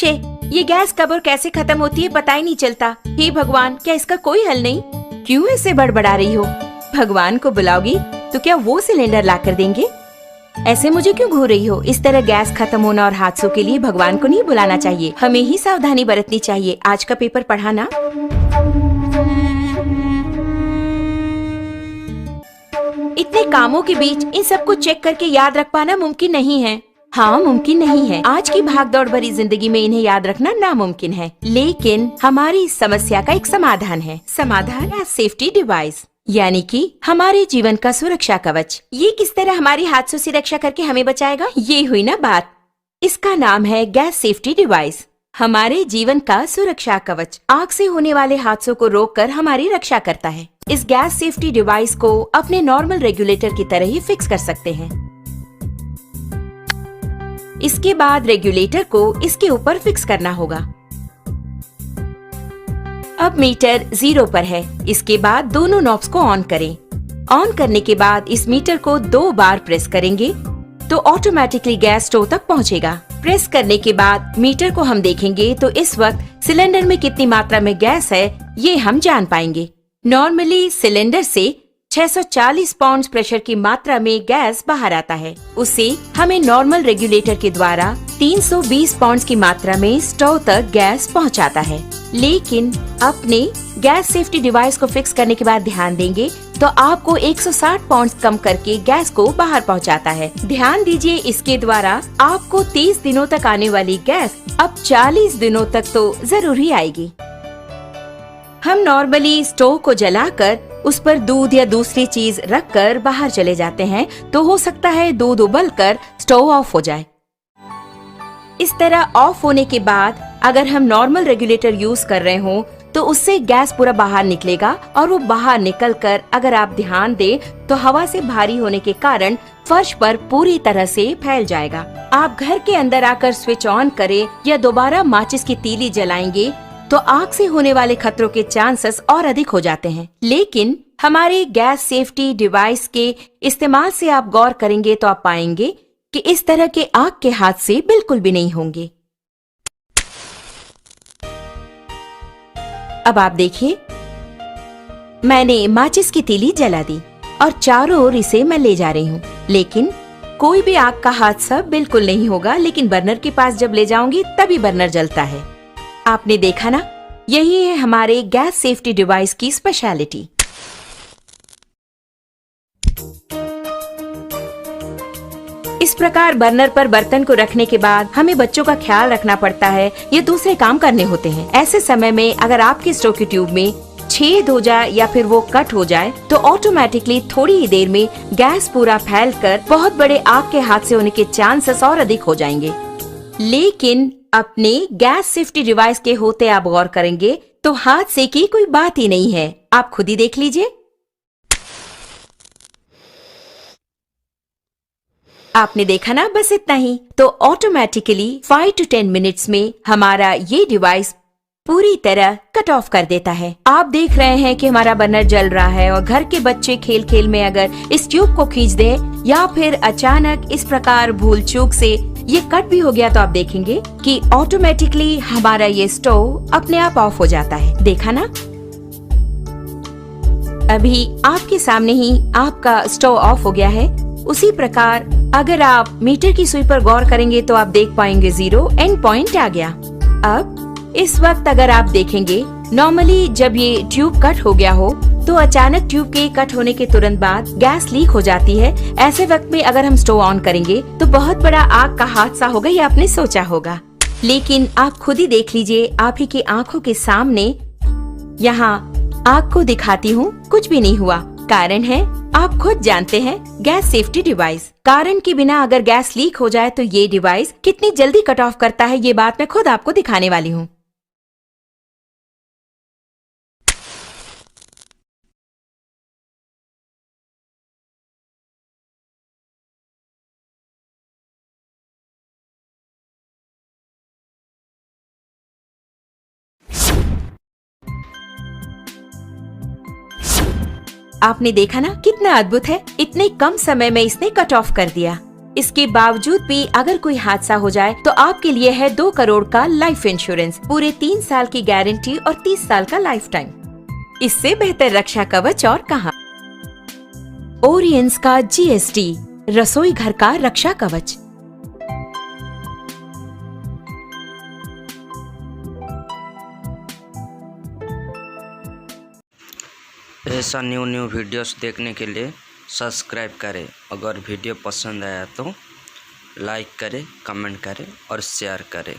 छे, ये गैस कब और कैसे खत्म होती है पता ही नहीं चलता। हे भगवान, क्या इसका कोई हल नहीं? क्यों ऐसे बड़बड़ा रही हो? भगवान को बुलाओगी तो क्या वो सिलेंडर ला कर देंगे? ऐसे मुझे क्यों घूर रही हो? इस तरह गैस खत्म होना और हादसों के लिए भगवान को नहीं बुलाना चाहिए, हमें ही सावधानी बरतनी चाहिए। आज का पेपर पढ़ा ना? इतने कामों के बीच इन सबको चेक करके याद रख पाना मुमकिन नहीं है। हाँ, मुमकिन नहीं है। आज की भागदौड़ भरी जिंदगी में इन्हें याद रखना नामुमकिन है, लेकिन हमारी इस समस्या का एक समाधान है। समाधान है सेफ्टी डिवाइस, यानी कि हमारे जीवन का सुरक्षा कवच। ये किस तरह हमारी हादसों से रक्षा करके हमें बचाएगा? ये हुई ना बात। इसका नाम है गैस सेफ्टी डिवाइस, हमारे जीवन का सुरक्षा कवच। आग से होने वाले हादसों को रोककर हमारी रक्षा करता है। इस गैस सेफ्टी डिवाइस को अपने नॉर्मल रेगुलेटर की तरह ही फिक्स कर सकते हैं। इसके बाद रेगुलेटर को इसके ऊपर फिक्स करना होगा। अब मीटर 0 पर है। इसके बाद दोनों नॉब्स को ऑन करें। ऑन करने के बाद इस मीटर को 2 बार प्रेस करेंगे तो ऑटोमेटिकली गैस स्टोव तक पहुंचेगा। प्रेस करने के बाद मीटर को हम देखेंगे तो इस वक्त सिलेंडर में कितनी मात्रा में गैस है ये हम जान पाएंगे। नॉर्मली सिलेंडर से 640 पाउंड प्रेशर की मात्रा में गैस बाहर आता है। उसे हमें नॉर्मल रेगुलेटर के द्वारा 320 पाउंड की मात्रा में स्टोव तक गैस पहुंचाता है। लेकिन अपने गैस सेफ्टी डिवाइस को फिक्स करने के बाद ध्यान देंगे तो आपको 160 पाउंड कम करके गैस को बाहर पहुंचाता है। ध्यान दीजिए, इसके द्वारा आपको 30 दिनों तक आने वाली गैस अब 40 दिनों तक तो जरूर ही आएगी। हम नॉर्मली स्टोव को जलाकर उस पर दूध या दूसरी चीज रखकर बाहर चले जाते हैं तो हो सकता है दूध उबलकर स्टोव ऑफ हो जाए। इस तरह ऑफ होने के बाद अगर हम नॉर्मल रेगुलेटर यूज कर रहे हो तो उससे गैस पूरा बाहर निकलेगा और वो बाहर निकलकर अगर आप ध्यान दें तो हवा से भारी होने के कारण फर्श पर पूरी तरह से फैल जाएगा। आप घर के अंदर आकर स्विच ऑन करें या दोबारा माचिस की तीली जलाएंगे तो आग से होने वाले खतरों के चांसेस और अधिक हो जाते हैं। लेकिन हमारे गैस सेफ्टी डिवाइस के इस्तेमाल से आप गौर करेंगे तो आप पाएंगे कि इस तरह के आग के हादसे बिल्कुल भी नहीं होंगे। अब आप देखिए, मैंने माचिस की तीली जला दी और चारों ओर इसे मैं ले जा रही हूँ, लेकिन कोई भी आग का हादसा बिल्कुल नहीं होगा। लेकिन बर्नर के पास जब ले जाऊंगी तभी बर्नर जलता है। आपने देखा ना, यही है हमारे गैस सेफ्टी डिवाइस की स्पेशलिटी। इस प्रकार बर्नर पर बर्तन को रखने के बाद हमें बच्चों का ख्याल रखना पड़ता है, ये दूसरे काम करने होते हैं। ऐसे समय में अगर आपके स्टोव की ट्यूब में छेद हो जाए या फिर वो कट हो जाए तो ऑटोमेटिकली थोड़ी ही देर में गैस पूरा फैलकर बहुत बड़े आग के हादसे होने के चांसेस और अधिक हो जाएंगे। लेकिन अपने गैस सेफ्टी डिवाइस के होते आप गौर करेंगे तो हादसे की कोई बात ही नहीं है। आप खुद ही देख लीजिए। आपने देखा ना, बस इतना ही। तो ऑटोमेटिकली 5 to 10 मिनट्स में हमारा ये डिवाइस पूरी तरह कट ऑफ कर देता है। आप देख रहे हैं कि हमारा बर्नर जल रहा है और घर के बच्चे खेल खेल में अगर इस ट्यूब को खींच दे या फिर अचानक इस प्रकार भूल चूक से ये कट भी हो गया तो आप देखेंगे कि ऑटोमेटिकली हमारा ये स्टोव अपने आप ऑफ हो जाता है। देखा ना, अभी आपके सामने ही आपका स्टोव ऑफ हो गया है। उसी प्रकार अगर आप मीटर की सुई पर गौर करेंगे तो आप देख पाएंगे 0 एंड पॉइंट आ गया। अब इस वक्त अगर आप देखेंगे, नॉर्मली जब ये ट्यूब कट हो गया हो तो अचानक ट्यूब के कट होने के तुरंत बाद गैस लीक हो जाती है। ऐसे वक्त में अगर हम स्टोव ऑन करेंगे तो बहुत बड़ा आग का हादसा होगा, ये आपने सोचा होगा। लेकिन आप खुद ही देख लीजिए, आप ही की आंखों के सामने यहाँ आग को दिखाती हूँ, कुछ भी नहीं हुआ। कारण है, आप खुद जानते हैं, गैस सेफ्टी डिवाइस। कारण के बिना अगर गैस लीक हो जाए तो ये डिवाइस कितनी जल्दी कट ऑफ करता है, ये बात मैं खुद आपको दिखाने वाली हूँ। आपने देखा ना, कितना अद्भुत है। इतने कम समय में इसने कट ऑफ कर दिया। इसके बावजूद भी अगर कोई हादसा हो जाए तो आपके लिए है 2 करोड़ का लाइफ इंश्योरेंस, पूरे 3 साल की गारंटी और 30 साल का लाइफ टाइम। इससे बेहतर रक्षा कवच और कहां। ओरियंस का GST, रसोई घर का रक्षा कवच। ऐसा न्यू वीडियोस देखने के लिए सब्सक्राइब करें। अगर वीडियो पसंद आया तो लाइक करें, कमेंट करें और शेयर करें।